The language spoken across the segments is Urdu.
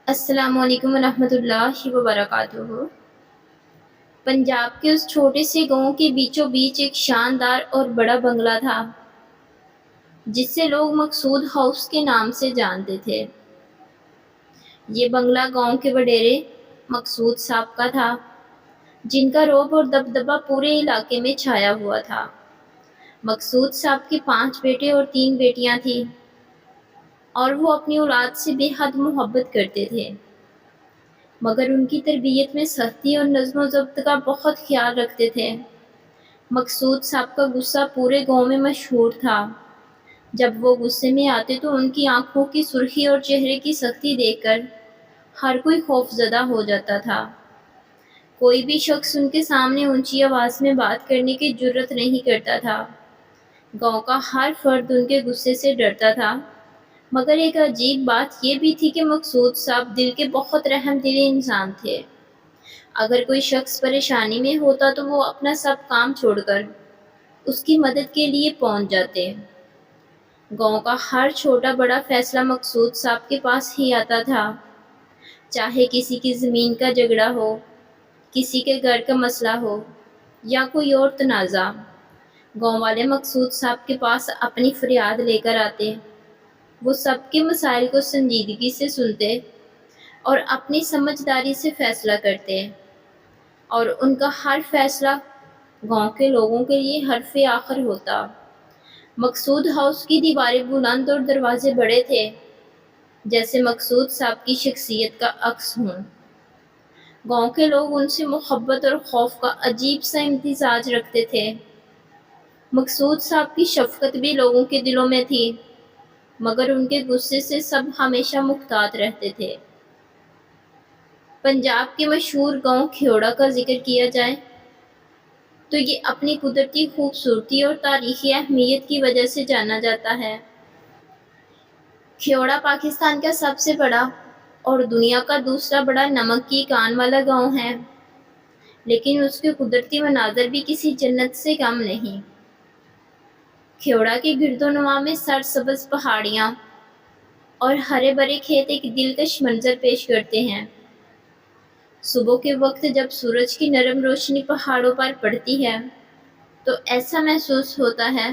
السلام علیکم ورحمۃ اللہ وبرکاتہ۔ پنجاب کے اس چھوٹے سے گاؤں کے بیچوں بیچ ایک شاندار اور بڑا بنگلہ تھا جسے لوگ مقصود ہاؤس کے نام سے جانتے تھے۔ یہ بنگلہ گاؤں کے وڈیرے مقصود صاحب کا تھا، جن کا رعب اور دبدبہ پورے علاقے میں چھایا ہوا تھا۔ مقصود صاحب کے 5 بیٹے اور 3 بیٹیاں تھیں، اور وہ اپنی اولاد سے بے حد محبت کرتے تھے، مگر ان کی تربیت میں سختی اور نظم و ضبط کا بہت خیال رکھتے تھے۔ مقصود صاحب کا غصہ پورے گاؤں میں مشہور تھا۔ جب وہ غصے میں آتے تو ان کی آنکھوں کی سرخی اور چہرے کی سختی دیکھ کر ہر کوئی خوف زدہ ہو جاتا تھا۔ کوئی بھی شخص ان کے سامنے اونچی آواز میں بات کرنے کی جرأت نہیں کرتا تھا۔ گاؤں کا ہر فرد ان کے غصے سے ڈرتا تھا، مگر ایک عجیب بات یہ بھی تھی کہ مقصود صاحب دل کے بہت رحم دل انسان تھے۔ اگر کوئی شخص پریشانی میں ہوتا تو وہ اپنا سب کام چھوڑ کر اس کی مدد کے لیے پہنچ جاتے۔ گاؤں کا ہر چھوٹا بڑا فیصلہ مقصود صاحب کے پاس ہی آتا تھا، چاہے کسی کی زمین کا جھگڑا ہو، کسی کے گھر کا مسئلہ ہو یا کوئی اور تنازع۔ گاؤں والے مقصود صاحب کے پاس اپنی فریاد لے کر آتے، وہ سب کے مسائل کو سنجیدگی سے سنتے اور اپنی سمجھداری سے فیصلہ کرتے، اور ان کا ہر فیصلہ گاؤں کے لوگوں کے لیے حرف آخر ہوتا۔ مقصود ہاؤس کی دیواریں بلند اور دروازے بڑے تھے، جیسے مقصود صاحب کی شخصیت کا عکس ہوں۔ گاؤں کے لوگ ان سے محبت اور خوف کا عجیب سا امتزاج رکھتے تھے۔ مقصود صاحب کی شفقت بھی لوگوں کے دلوں میں تھی، مگر ان کے غصے سے سب ہمیشہ محتاط رہتے تھے۔ پنجاب کے مشہور گاؤں کھیوڑا کا ذکر کیا جائے تو یہ اپنی قدرتی خوبصورتی اور تاریخی اہمیت کی وجہ سے جانا جاتا ہے۔ کھیوڑا پاکستان کا سب سے بڑا اور دنیا کا دوسرا بڑا نمک کی کان والا گاؤں ہے، لیکن اس کے قدرتی مناظر بھی کسی جنت سے کم نہیں۔ کھیوڑا کے گرد و نواح میں سرسبز پہاڑیاں اور ہرے بھرے کھیت ایک دلکش منظر پیش کرتے ہیں۔ صبح کے وقت جب سورج کی نرم روشنی پہاڑوں پر پڑتی ہے تو ایسا محسوس ہوتا ہے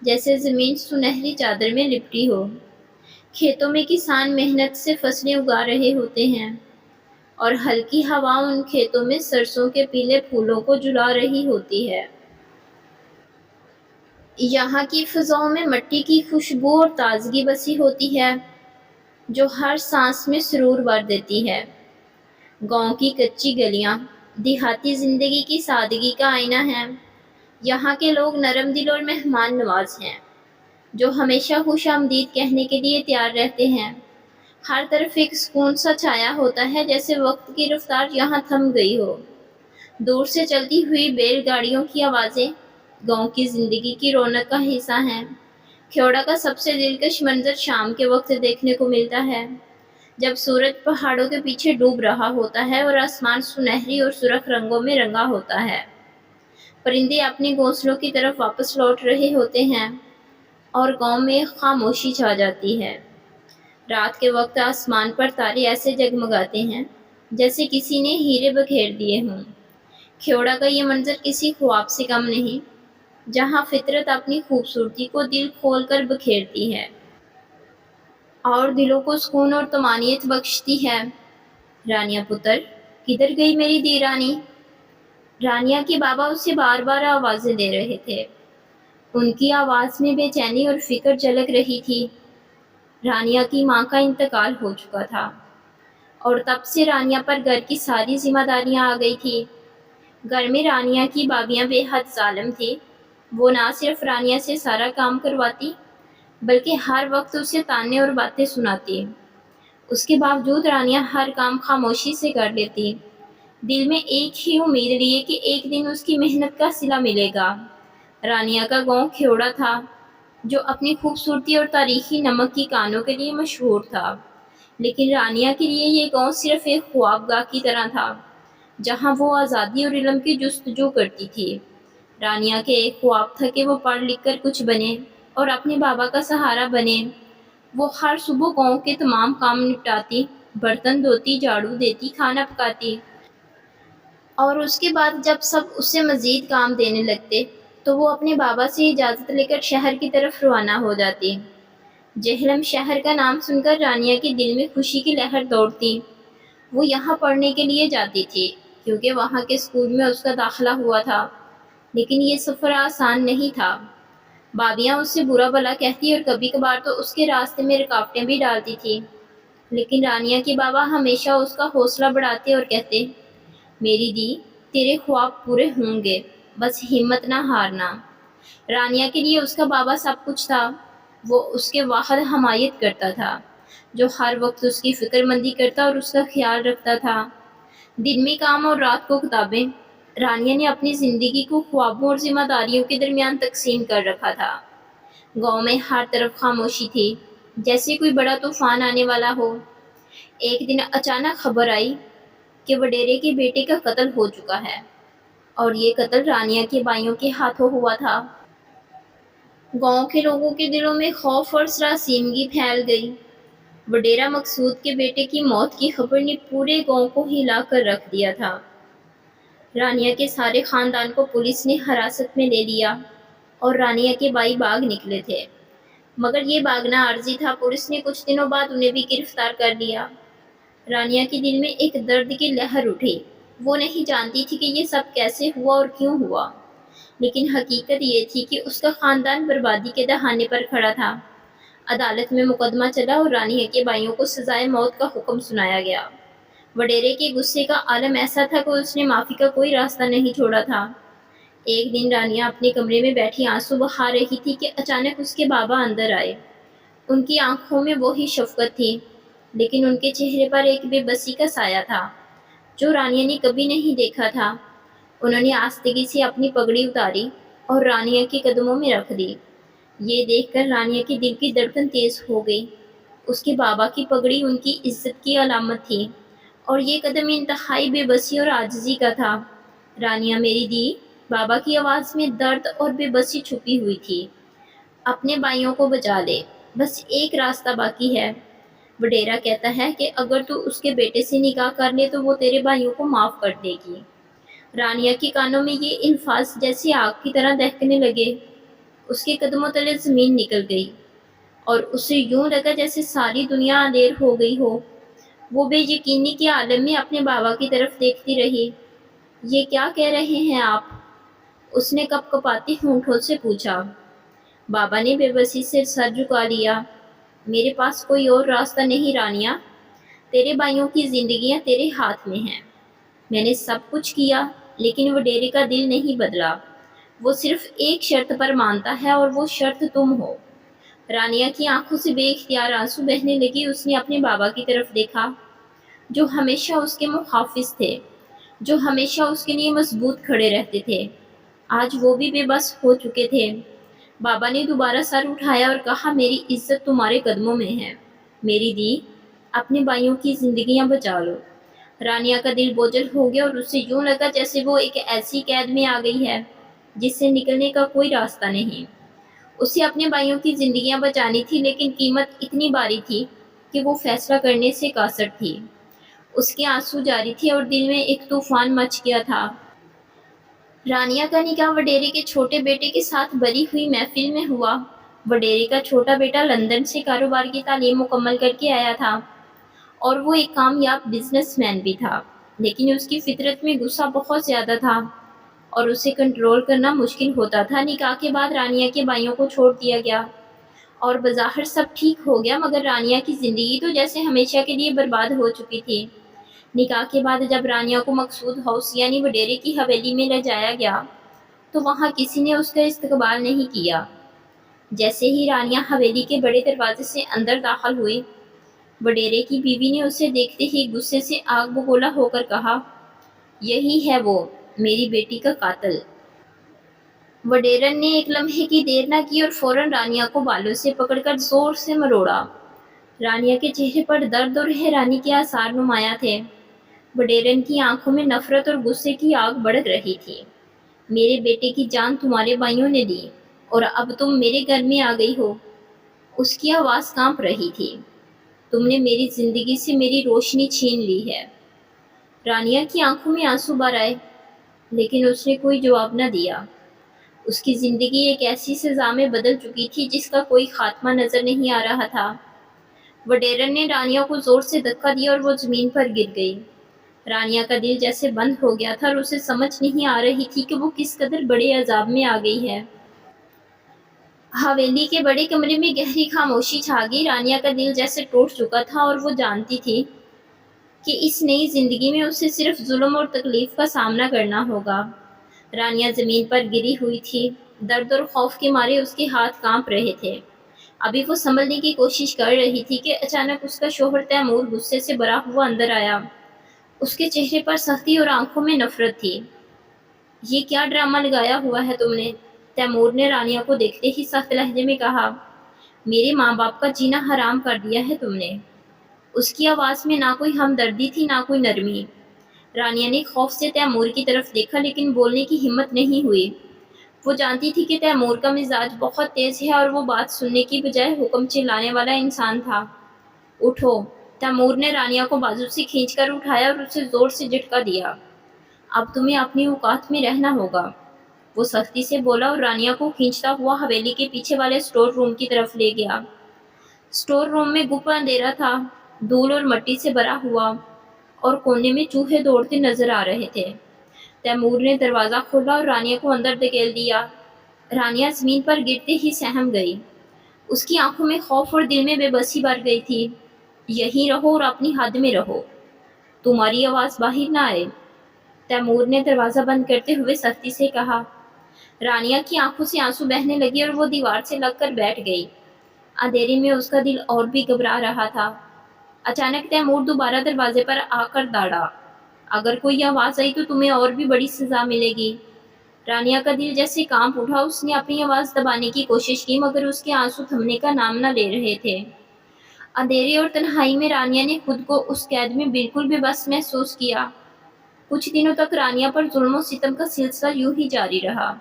جیسے زمین سنہری چادر میں لپٹی ہو۔ کھیتوں میں کسان محنت سے فصلیں اگا رہے ہوتے ہیں، اور ہلکی ہوا ان کھیتوں میں سرسوں کے پیلے پھولوں کو جلا رہی ہوتی ہے۔ یہاں کی فضاؤں میں مٹی کی خوشبو اور تازگی بسی ہوتی ہے جو ہر سانس میں سرور بھر دیتی ہے۔ گاؤں کی کچی گلیاں دیہاتی زندگی کی سادگی کا آئینہ ہیں۔ یہاں کے لوگ نرم دل اور مہمان نواز ہیں، جو ہمیشہ خوش آمدید کہنے کے لیے تیار رہتے ہیں۔ ہر طرف ایک سکون سا چھایا ہوتا ہے، جیسے وقت کی رفتار یہاں تھم گئی ہو۔ دور سے چلتی ہوئی بیل گاڑیوں کی آوازیں گاؤں کی زندگی کی رونق کا حصہ ہیں۔ کھیوڑا کا سب سے دلکش منظر شام کے وقت دیکھنے کو ملتا ہے، جب سورج پہاڑوں کے پیچھے ڈوب رہا ہوتا ہے اور آسمان سنہری اور سرخ رنگوں میں رنگا ہوتا ہے۔ پرندے اپنے گھونسلوں کی طرف واپس لوٹ رہے ہوتے ہیں اور گاؤں میں خاموشی چھا جاتی ہے۔ رات کے وقت آسمان پر تارے ایسے جگمگاتے ہیں جیسے کسی نے ہیرے بکھیر دیے ہوں۔ کھیوڑا کا یہ منظر کسی خواب سے کم نہیں، جہاں فطرت اپنی خوبصورتی کو دل کھول کر بکھیرتی ہے اور دلوں کو سکون اور طمانینت بخشتی ہے۔ رانیہ پتر، کدھر گئی میری دی رانی؟ رانیہ کے بابا اسے بار بار آوازیں دے رہے تھے۔ ان کی آواز میں بے چینی اور فکر جھلک رہی تھی۔ رانیہ کی ماں کا انتقال ہو چکا تھا، اور تب سے رانیہ پر گھر کی ساری ذمہ داریاں آ گئی تھی۔ گھر میں رانیہ کی بابیاں بے حد ظالم تھی۔ وہ نہ صرف رانیہ سے سارا کام کرواتی، بلکہ ہر وقت اسے تانے اور باتیں سناتی۔ اس کے باوجود رانیہ ہر کام خاموشی سے کر لیتی، دل میں ایک ہی امید لیے کہ ایک دن اس کی محنت کا صلہ ملے گا۔ رانیہ کا گاؤں کھیوڑا تھا، جو اپنی خوبصورتی اور تاریخی نمک کی کانوں کے لیے مشہور تھا، لیکن رانیہ کے لیے یہ گاؤں صرف ایک خوابگاہ کی طرح تھا، جہاں وہ آزادی اور علم کی جستجو کرتی تھی۔ رانیہ کے ایک خواب تھا کہ وہ پڑھ لکھ کر کچھ بنے اور اپنے بابا کا سہارا بنے۔ وہ ہر صبح گاؤں کے تمام کام نپٹاتی برتن دھوتی، جھاڑو دیتی، کھانا پکاتی، اور اس کے بعد جب سب اس سے مزید کام دینے لگتے تو وہ اپنے بابا سے اجازت لے کر شہر کی طرف روانہ ہو جاتی۔ جہلم شہر کا نام سن کر رانیہ کے دل میں خوشی کی لہر دوڑتی۔ وہ یہاں پڑھنے کے لیے جاتی تھی کیونکہ وہاں کے اسکول میں اس کا داخلہ ہوا تھا، لیکن یہ سفر آسان نہیں تھا۔ بابیاں اس سے برا بھلا کہتی اور کبھی کبھار تو اس کے راستے میں رکاوٹیں بھی ڈالتی تھی، لیکن رانیہ کے بابا ہمیشہ اس کا حوصلہ بڑھاتے اور کہتے، میری دی، تیرے خواب پورے ہوں گے، بس ہمت نہ ہارنا۔ رانیہ کے لیے اس کا بابا سب کچھ تھا۔ وہ اس کے واحد حمایت کرتا تھا، جو ہر وقت اس کی فکر مندی کرتا اور اس کا خیال رکھتا تھا۔ دن میں کام اور رات کو کتابیں۔ رانیہ نے اپنی زندگی کو خوابوں اور ذمہ داریوں کے درمیان تقسیم کر رکھا تھا۔ گاؤں میں ہر طرف خاموشی تھی، جیسے کوئی بڑا طوفان آنے والا ہو۔ ایک دن اچانک خبر آئی کہ وڈیرے کے بیٹے کا قتل ہو چکا ہے، اور یہ قتل رانیہ کے بھائیوں کے ہاتھوں ہوا تھا۔ گاؤں کے لوگوں کے دلوں میں خوف اور سراسیمگی پھیل گئی۔ وڈیرا مقصود کے بیٹے کی موت کی خبر نے پورے گاؤں کو ہلا کر رکھ دیا تھا۔ رانیہ کے سارے خاندان کو پولیس نے حراست میں لے لیا اور رانیہ کے بھائی بھاگ نکلے تھے، مگر یہ بھاگنا عارضی تھا۔ پولیس نے کچھ دنوں بعد انہیں بھی گرفتار کر لیا۔ رانیہ کے دل میں ایک درد کی لہر اٹھی۔ وہ نہیں جانتی تھی کہ یہ سب کیسے ہوا اور کیوں ہوا، لیکن حقیقت یہ تھی کہ اس کا خاندان بربادی کے دہانے پر کھڑا تھا۔ عدالت میں مقدمہ چلا اور رانیہ کے بھائیوں کو سزائے موت کا حکم سنایا گیا۔ وڈیرے کے غصے کا عالم ایسا تھا کہ اس نے معافی کا کوئی راستہ نہیں چھوڑا تھا۔ ایک دن رانیہ اپنے کمرے میں بیٹھی آنسو بہا رہی تھی کہ اچانک اس کے بابا اندر آئے۔ ان کی آنکھوں میں وہی شفقت تھی، لیکن ان کے چہرے پر ایک بے بسی کا سایہ تھا جو رانیہ نے کبھی نہیں دیکھا تھا۔ انہوں نے آستگی سے اپنی پگڑی اتاری اور رانیہ کے قدموں میں رکھ دی۔ یہ دیکھ کر رانیہ کے دل کی دھڑکن تیز ہو گئی۔ اس کے بابا کی پگڑی ان کی عزت کی علامت تھی، اور یہ قدم انتہائی بے بسی اور عاجزی کا تھا۔ رانیہ میری دی، بابا کی آواز میں درد اور بے بسی چھپی ہوئی تھی۔ اپنے بھائیوں کو بچا لے، بس ایک راستہ باقی ہے۔ وڈیرا کہتا ہے کہ اگر تو اس کے بیٹے سے نکاح کر لے تو وہ تیرے بھائیوں کو معاف کر دے گی۔ رانیہ کے کانوں میں یہ الفاظ جیسے آگ کی طرح دہکنے لگے۔ اس کے قدموں تلے زمین نکل گئی اور اسے یوں لگا جیسے ساری دنیا اندھیر ہو گئی ہو۔ وہ بے یقینی کے عالم میں اپنے بابا کی طرف دیکھتی رہی۔ یہ کیا کہہ رہے ہیں آپ؟ اس نے کپ کپاتے ہونٹوں سے پوچھا۔ بابا نے بے بسی سے سر جھکا لیا۔ میرے پاس کوئی اور راستہ نہیں رانیہ، تیرے بھائیوں کی زندگیاں تیرے ہاتھ میں ہیں۔ میں نے سب کچھ کیا، لیکن وڈیرے کا دل نہیں بدلا۔ وہ صرف ایک شرط پر مانتا ہے اور وہ شرط تم ہو۔ رانیہ کی آنکھوں سے بے اختیار آنسو بہنے لگی۔ اس نے اپنے بابا کی طرف دیکھا، جو ہمیشہ اس کے محافظ تھے، جو ہمیشہ اس کے لیے مضبوط کھڑے رہتے تھے۔ آج وہ بھی بے بس ہو چکے تھے۔ بابا نے دوبارہ سر اٹھایا اور کہا، میری عزت تمہارے قدموں میں ہے۔ میری دی، اپنے بھائیوں کی زندگیاں بچا لو۔ رانیہ کا دل بوجھل ہو گیا اور اسے یوں لگا جیسے وہ ایک ایسی قید میں آ گئی ہے جس سے نکلنے کا کوئی راستہ نہیں۔ اسے اپنے بھائیوں کی زندگیاں بچانی تھی، لیکن قیمت اتنی باری تھی کہ وہ فیصلہ کرنے سے قاصر تھی۔ اس کے آنسو جاری تھے اور دل میں ایک طوفان مچ گیا تھا۔ رانیہ کا نکاح وڈیرے کے چھوٹے بیٹے کے ساتھ بری ہوئی محفل میں ہوا۔ وڈیرے کا چھوٹا بیٹا لندن سے کاروبار کی تعلیم مکمل کر کے آیا تھا اور وہ ایک کامیاب بزنس مین بھی تھا، لیکن اس کی فطرت میں غصہ بہت زیادہ تھا اور اسے کنٹرول کرنا مشکل ہوتا تھا۔ نکاح کے بعد رانیہ کے بھائیوں کو چھوڑ دیا گیا اور بظاہر سب ٹھیک ہو گیا، مگر رانیہ کی زندگی تو جیسے ہمیشہ کے لیے برباد ہو چکی تھی۔ نکاح کے بعد جب رانیہ کو مقصود ہاؤس یعنی وڈیرے کی حویلی میں لے جایا گیا تو وہاں کسی نے اس کا استقبال نہیں کیا۔ جیسے ہی رانیہ حویلی کے بڑے دروازے سے اندر داخل ہوئی، وڈیرے کی بیوی نے اسے دیکھتے ہی غصے سے آگ بگولا ہو کر کہا، یہی ہے وہ، میری بیٹی کا قاتل۔ وڈیرن نے ایک لمحے کی دیر نہ کی اور فوراً رانیہ کو بالوں سے پکڑ کر زور سے مروڑا۔ رانیہ کے چہرے پر درد اور حیرانی کے آثار نمایاں تھے۔ وڈیرن کی آنکھوں میں نفرت اور غصے کی آگ بھڑک رہی تھی۔ میرے بیٹے کی جان تمہارے بھائیوں نے لی اور اب تم میرے گھر میں آ گئی ہو۔ اس کی آواز کانپ رہی تھی۔ تم نے میری زندگی سے میری روشنی چھین لی ہے۔ رانیہ کی آنکھوں میں آنسو بھر آئے، لیکن اس نے کوئی جواب نہ دیا۔ اس کی زندگی ایک ایسی سزا میں بدل چکی تھی جس کا کوئی خاتمہ نظر نہیں آ رہا تھا۔ وڈیرن نے رانیہ کو زور سے دھکا دیا اور وہ زمین پر گر گئی۔ رانیہ کا دل جیسے بند ہو گیا تھا اور اسے سمجھ نہیں آ رہی تھی کہ وہ کس قدر بڑے عذاب میں آ گئی ہے۔ حویلی کے بڑے کمرے میں گہری خاموشی چھا گئی۔ رانیہ کا دل جیسے ٹوٹ چکا تھا اور وہ جانتی تھی کہ اس نئی زندگی میں اسے صرف ظلم اور تکلیف کا سامنا کرنا ہوگا۔ رانیہ زمین پر گری ہوئی تھی، درد اور خوف کے مارے اس کے ہاتھ کانپ رہے تھے۔ ابھی وہ سنبھلنے کی کوشش کر رہی تھی کہ اچانک اس کا شوہر تیمور غصے سے بھرا ہوا اندر آیا۔ اس کے چہرے پر سختی اور آنکھوں میں نفرت تھی۔ یہ کیا ڈرامہ لگایا ہوا ہے تم نے؟ تیمور نے رانیہ کو دیکھتے ہی سخت لہجے میں کہا۔ میرے ماں باپ کا جینا حرام کر دیا ہے تم نے۔ اس کی آواز میں نہ کوئی ہمدردی تھی نہ کوئی نرمی۔ رانیہ نے خوف سے تیمور کی طرف دیکھا لیکن بولنے کی ہمت نہیں ہوئی۔ وہ جانتی تھی کہ تیمور کا مزاج بہت تیز ہے اور وہ بات سننے کی بجائے حکم چلانے والا انسان تھا۔ اٹھو! تیمور نے رانیہ کو بازو سے کھینچ کر اٹھایا اور اسے زور سے جھٹکا دیا۔ اب تمہیں اپنی اوقات میں رہنا ہوگا، وہ سختی سے بولا اور رانیہ کو کھینچتا ہوا حویلی کے پیچھے والے اسٹور روم کی طرف لے گیا۔ اسٹور روم میں گپا اندھیرا تھا، دھول اور مٹی سے بھرا ہوا، اور کونے میں چوہے دوڑتے نظر آ رہے تھے۔ تیمور نے دروازہ کھولا اور رانیہ کو اندر دھکیل دیا۔ رانیہ زمین پر گرتے ہی سہم گئی۔ اس کی آنکھوں میں خوف اور دل میں بے بسی بھر گئی تھی۔ یہیں رہو اور اپنی حد میں رہو، تمہاری آواز باہر نہ آئے، تیمور نے دروازہ بند کرتے ہوئے سختی سے کہا۔ رانیہ کی آنکھوں سے آنسو بہنے لگے اور وہ دیوار سے لگ کر بیٹھ گئی۔ اندھیرے میں اس کا دل اور بھی گھبرا رہا تھا۔ اچانک تیمور دوبارہ دروازے پر آ کر داڑا۔ اگر کوئی آواز آئی تو تمہیں اور بھی بڑی سزا ملے گی۔ رانیہ کا دل جیسے کانپ اٹھا۔ اس نے اپنی آواز دبانے کی کوشش کی مگر اس کے آنسو تھمنے کا نام نہ لے رہے تھے۔ اندھیرے اور تنہائی میں رانیہ نے خود کو اس قید میں بالکل بے بس محسوس کیا۔ کچھ دنوں تک رانیہ پر ظلم و ستم کا سلسلہ یوں ہی جاری رہا۔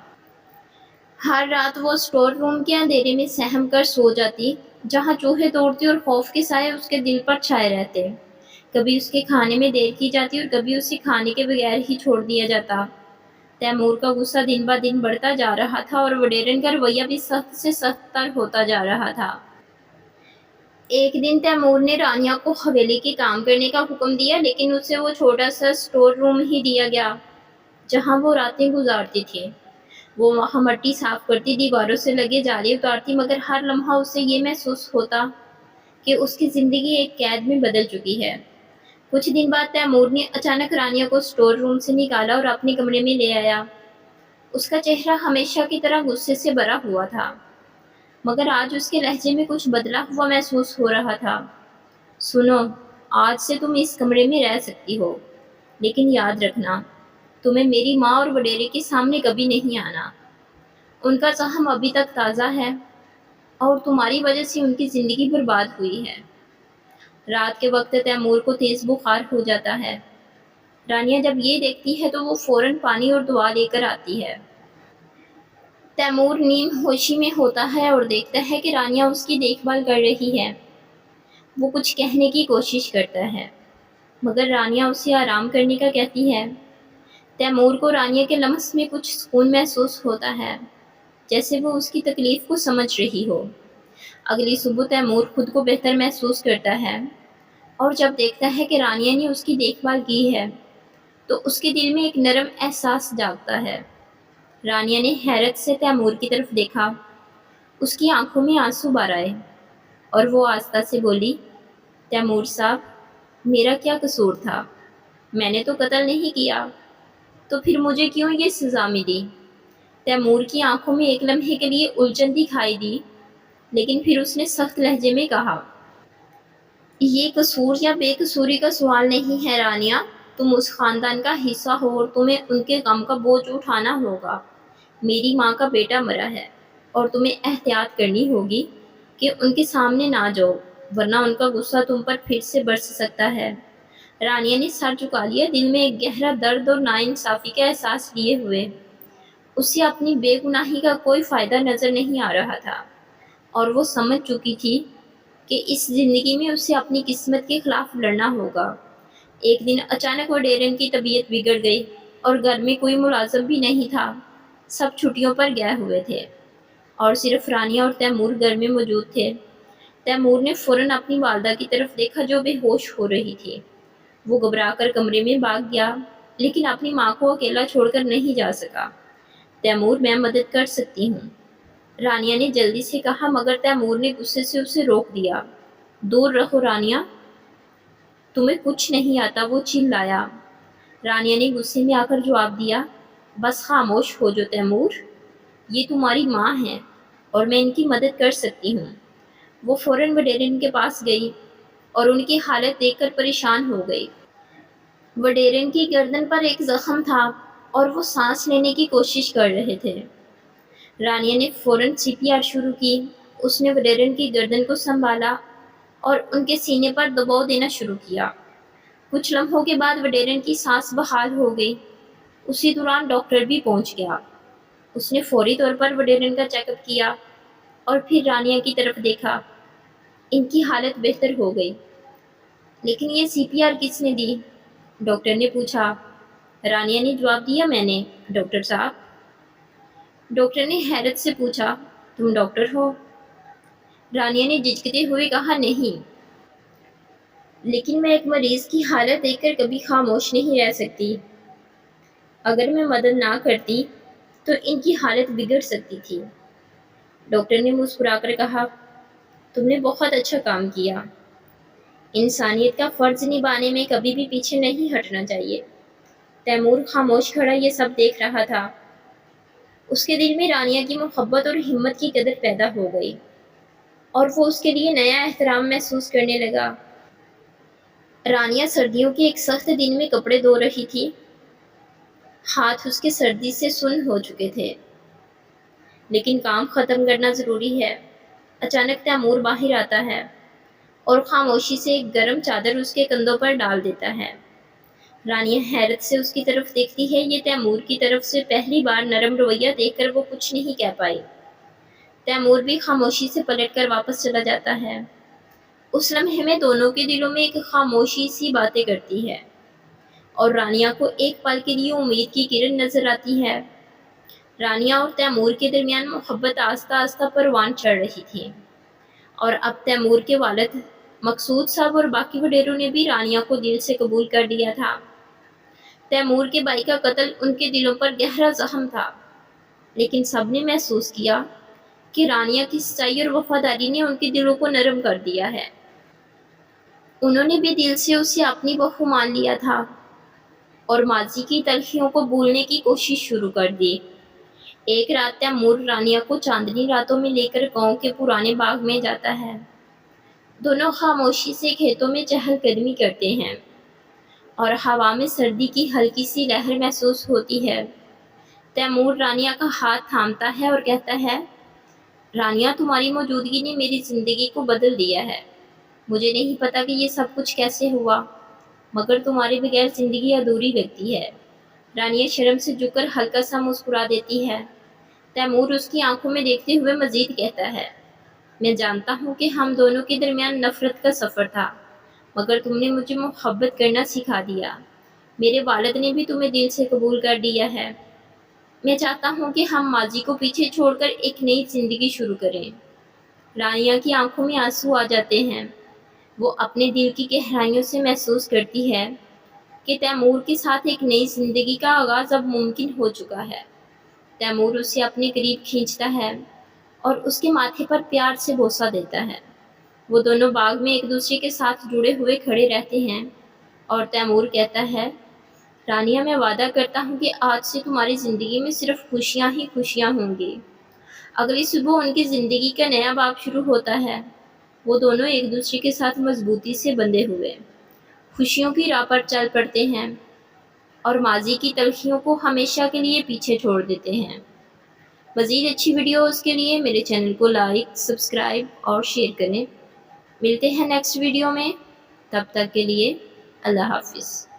ہر رات وہ اسٹور روم کے اندھیرے میں سہم کر سو جاتی، جہاں چوہے دوڑتے اور خوف کے سائے اس کے دل پر چھائے رہتے۔ کبھی اس کے کھانے میں دیر کی جاتی اور کبھی اسے کھانے کے بغیر ہی چھوڑ دیا جاتا۔ تیمور کا غصہ دن بہ دن بڑھتا جا رہا تھا اور وڈیرن کا رویہ بھی سخت سے سخت تر ہوتا جا رہا تھا۔ ایک دن تیمور نے رانیہ کو حویلی کے کام کرنے کا حکم دیا، لیکن اسے وہ چھوٹا سا اسٹور روم ہی دیا گیا جہاں وہ راتیں گزارتی تھی۔ وہ وہاں مٹی صاف کرتی، دیواروں سے لگے جالے اتارتی، مگر ہر لمحہ اسے یہ محسوس ہوتا کہ اس کی زندگی ایک قید میں بدل چکی ہے۔ کچھ دن بعد تیمور نے اچانک رانیہ کو اسٹور روم سے نکالا اور اپنے کمرے میں لے آیا۔ اس کا چہرہ ہمیشہ کی طرح غصے سے بھرا ہوا تھا، مگر آج اس کے لہجے میں کچھ بدلا ہوا محسوس ہو رہا تھا۔ سنو، آج سے تم اس کمرے میں رہ سکتی ہو، لیکن یاد رکھنا، تمہیں میری ماں اور وڈیرے کے سامنے کبھی نہیں آنا۔ ان کا زخم ابھی تک تازہ ہے اور تمہاری وجہ سے ان کی زندگی برباد ہوئی ہے۔ رات کے وقت تیمور کو تیز بخار ہو جاتا ہے۔ رانیہ جب یہ دیکھتی ہے تو وہ فوراً پانی اور دعا لے کر آتی ہے۔ تیمور نیم ہوشی میں ہوتا ہے اور دیکھتا ہے کہ رانیہ اس کی دیکھ بھال کر رہی ہے۔ وہ کچھ کہنے کی کوشش کرتا ہے، مگر رانیہ اسے آرام کرنے کا کہتی ہے۔ تیمور کو رانیہ کے لمس میں کچھ سکون محسوس ہوتا ہے، جیسے وہ اس کی تکلیف کو سمجھ رہی ہو۔ اگلی صبح تیمور خود کو بہتر محسوس کرتا ہے اور جب دیکھتا ہے کہ رانیہ نے اس کی دیکھ بھال کی ہے تو اس کے دل میں ایک نرم احساس جاگتا ہے۔ رانیہ نے حیرت سے تیمور کی طرف دیکھا۔ اس کی آنکھوں میں آنسو بھر آئے اور وہ آہستہ سے بولی، تیمور صاحب، میرا کیا قصور تھا؟ میں نے تو قتل نہیں کیا، تو پھر مجھے کیوں یہ سزا ملی؟ تیمور کی آنکھوں میں ایک لمحے کے لیے الجھن دکھائی دی، لیکن پھر اس نے سخت لہجے میں کہا، یہ قصور یا بے قصوری کا سوال نہیں ہے رانیہ، تم اس خاندان کا حصہ ہو اور تمہیں ان کے غم کا بوجھ اٹھانا ہوگا۔ میری ماں کا بیٹا مرا ہے اور تمہیں احتیاط کرنی ہوگی کہ ان کے سامنے نہ جاؤ، ورنہ ان کا غصہ تم پر پھر سے برس سکتا ہے۔ رانیہ نے سر جھکا لیا، دل میں ایک گہرا درد اور ناانصافی کا احساس لیے ہوئے۔ اسے اپنی بے گناہی کا کوئی فائدہ نظر نہیں آ رہا تھا اور وہ سمجھ چکی تھی کہ اس زندگی میں اسے اپنی قسمت کے خلاف لڑنا ہوگا۔ ایک دن اچانک وڈیرن کی طبیعت بگڑ گئی اور گھر میں کوئی ملازم بھی نہیں تھا، سب چھٹیوں پر گئے ہوئے تھے اور صرف رانیہ اور تیمور گھر میں موجود تھے۔ تیمور نے فوراً اپنی والدہ کی طرف دیکھا جو بے ہوش ہو رہی تھی۔ وہ گھبرا کر کمرے میں بھاگ گیا، لیکن اپنی ماں کو اکیلا چھوڑ کر نہیں جا سکا۔ تیمور، میں مدد کر سکتی ہوں، رانیہ نے جلدی سے کہا، مگر تیمور نے غصے سے اسے روک دیا۔ دور رہو رانیہ، تمہیں کچھ نہیں آتا، وہ چلایا۔ رانیہ نے غصے میں آ کر جواب دیا، بس خاموش ہو جو تیمور، یہ تمہاری ماں ہے اور میں ان کی مدد کر سکتی ہوں۔ وہ فوراً وڈیرن کے پاس گئی اور ان کی حالت دیکھ کر پریشان ہو گئی۔ وڈیرن کی گردن پر ایک زخم تھا اور وہ سانس لینے کی کوشش کر رہے تھے۔ رانیہ نے فوراً CPR شروع کی۔ اس نے وڈیرن کی گردن کو سنبھالا اور ان کے سینے پر دباؤ دینا شروع کیا۔ کچھ لمحوں کے بعد وڈیرن کی سانس بحال ہو گئی۔ اسی دوران ڈاکٹر بھی پہنچ گیا۔ اس نے فوری طور پر وڈیرن کا چیک اپ کیا اور پھر رانیہ کی طرف دیکھا۔ ان کی حالت بہتر ہو گئی۔ لیکن یہ CPR کس نے دی؟ ڈاکٹر نے پوچھا۔ رانیہ نے جواب دیا، میں نے، ڈاکٹر صاحب۔ ڈاکٹر نے حیرت سے پوچھا، تم ڈاکٹر ہو؟ رانیہ نے جھجکتے ہوئے کہا، نہیں، لیکن میں ایک مریض کی حالت دیکھ کر کبھی خاموش نہیں رہ سکتی۔ اگر میں مدد نہ کرتی تو ان کی حالت بگڑ سکتی تھی۔ ڈاکٹر نے مسکرا کر کہا، تم نے بہت اچھا کام کیا۔ انسانیت کا فرض نبھانے میں کبھی بھی پیچھے نہیں ہٹنا چاہیے۔ تیمور خاموش کھڑا یہ سب دیکھ رہا تھا۔ اس کے دل میں رانیہ کی محبت اور ہمت کی قدر پیدا ہو گئی اور وہ اس کے لیے نیا احترام محسوس کرنے لگا۔ رانیہ سردیوں کے ایک سخت دن میں کپڑے دھو رہی تھی۔ ہاتھ اس کے سردی سے سن ہو چکے تھے، لیکن کام ختم کرنا ضروری ہے۔ اچانک تیمور باہر آتا ہے اور خاموشی سے ایک گرم چادر اس کے کندھوں پر ڈال دیتا ہے۔ رانیہ حیرت سے اس کی طرف دیکھتی ہے۔ یہ تیمور کی طرف سے پہلی بار نرم رویہ دیکھ کر وہ کچھ نہیں کہہ پائی۔ تیمور بھی خاموشی سے پلٹ کر واپس چلا جاتا ہے۔ اس لمحے میں دونوں کے دلوں میں ایک خاموشی سی باتیں کرتی ہے اور رانیہ کو ایک پل کے لیے امید کی کرن نظر آتی ہے۔ رانیہ اور تیمور کے درمیان محبت آہستہ آہستہ پروان چڑھ رہی تھی اور اب تیمور کے والد مقصود صاحب اور باقی وڈیروں نے بھی رانیہ کو دل سے قبول کر لیا تھا۔ تیمور کے بھائی کا قتل ان کے دلوں پر گہرا زخم تھا، لیکن سب نے محسوس کیا کہ رانیہ کی سچائی اور وفاداری نے ان کے دلوں کو نرم کر دیا ہے۔ انہوں نے بھی دل سے اسے اپنی بہو مان لیا تھا اور ماضی کی تلخیوں کو بھولنے کی کوشش شروع کر دی۔ ایک رات تیمور رانیہ کو چاندنی راتوں میں لے کر گاؤں کے پرانے باغ میں جاتا ہے۔ دونوں خاموشی سے کھیتوں میں چہل قدمی کرتے ہیں اور ہوا میں سردی کی ہلکی سی لہر محسوس ہوتی ہے۔ تیمور رانیہ کا ہاتھ تھامتا ہے اور کہتا ہے، رانیہ، تمہاری موجودگی نے میری زندگی کو بدل دیا ہے۔ مجھے نہیں پتا کہ یہ سب کچھ کیسے ہوا، مگر تمہارے بغیر زندگی ادھوری لگتی ہے۔ رانیہ شرم سے جھک کر ہلکا سا مسکرا دیتی ہے۔ تیمور اس کی آنکھوں میں دیکھتے ہوئے مزید کہتا ہے، میں جانتا ہوں کہ ہم دونوں کے درمیان نفرت کا سفر تھا، مگر تم نے مجھے محبت کرنا سکھا دیا۔ میرے والد نے بھی تمہیں دل سے قبول کر لیا ہے۔ میں چاہتا ہوں کہ ہم ماضی کو پیچھے چھوڑ کر ایک نئی زندگی شروع کریں۔ رانیہ کی آنکھوں میں آنسو آ جاتے ہیں۔ وہ اپنے دل کی گہرائیوں سے محسوس کرتی ہے کہ تیمور کے ساتھ ایک نئی زندگی کا آغاز اب ممکن ہو چکا ہے۔ تیمور اسے اپنے قریب کھینچتا ہے اور اس کے ماتھے پر پیار سے بوسہ دیتا ہے۔ وہ دونوں باغ میں ایک دوسرے کے ساتھ جڑے ہوئے کھڑے رہتے ہیں اور تیمور کہتا ہے، رانیہ، میں وعدہ کرتا ہوں کہ آج سے تمہاری زندگی میں صرف خوشیاں ہی خوشیاں ہوں گی۔ اگلی صبح ان کی زندگی کا نیا باب شروع ہوتا ہے۔ وہ دونوں ایک دوسرے کے ساتھ مضبوطی سے بندھے ہوئے خوشیوں کی راہ پر چل پڑتے ہیں اور ماضی کی تلخیوں کو ہمیشہ کے لیے پیچھے چھوڑ دیتے ہیں۔ مزید اچھی ویڈیوز کے لیے میرے چینل کو لائک، سبسکرائب اور شیئر کریں۔ ملتے ہیں نیکسٹ ویڈیو میں، تب تک کے لیے اللہ حافظ۔